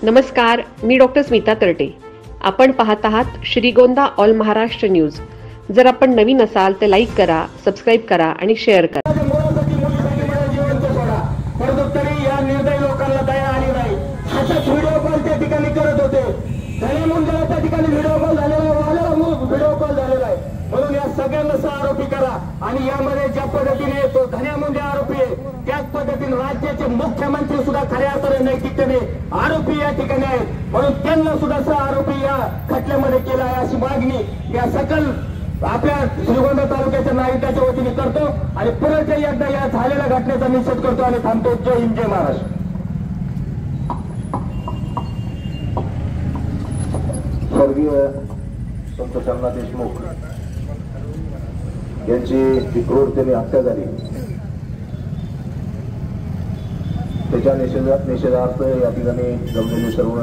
नमस्कार, मी डॉक्टर स्मिता तरटे. आपण पाहत आहात श्रीगोंदा ऑल महाराष्ट्र न्यूज. जर आपण नवीन असाल तर लाईक करा, सबस्क्राईब करा आणि शेअर करा. तरी या निर्दयी लोकांना दया आली नाही. असाच व्हिडिओ कॉल त्या ठिकाणी करत होते. धने मुंजाला त्या ठिकाणी व्हिडिओ कॉल झालेला व्हिडिओ कॉल झालेला आहे. म्हणून या सगळ्यांना आरोपी करा आणि यामध्ये ज्या पद्धतीने तो धन्या मुंडे आरोपी आहे त्याच पद्धतीने राज्याचे मुख्यमंत्री सुद्धा खऱ्या अर्थाने नैतिकतेने आरोपी या ठिकाणी आहेत. म्हणून त्यांना सुद्धा आरोपी या खटल्यामध्ये केला आहे अशी मागणी या सकल आपल्या श्रीगोंदा तालुक्याच्या नागरिकाच्या वतीने करतो आणि परत एकदा या झालेल्या घटनेचा निषेध करतो आणि थांबतो. जय हिंद, जय महाराष्ट्र. स्वर्गीय संत अण्णा देशमुख यांची जी क्रूरतेने हत्या झाली त्याच्या निषेधार्थ या ठिकाणी जमलेले सर्व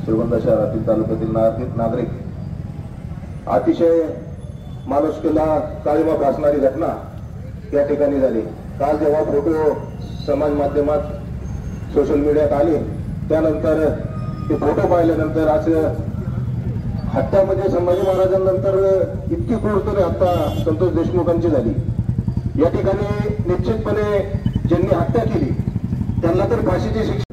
श्रीगोंदा शहरातील तालुक्यातील नागरिक अतिशय माणुसकीला काळीमा भासणारी घटना या ठिकाणी झाली. काल जेव्हा फोटो समाज माध्यमात सोशल मीडियात आले त्यानंतर ते फोटो पाहिल्यानंतर आज हत्या म्हणजे संभाजी महाराजांनंतर इतकी क्रूरतेने हत्या संतोष देशमुखांची झाली. या ठिकाणी निश्चितपणे ज्यांनी हत्या केली त्यांना तर फाशीची शिक्षा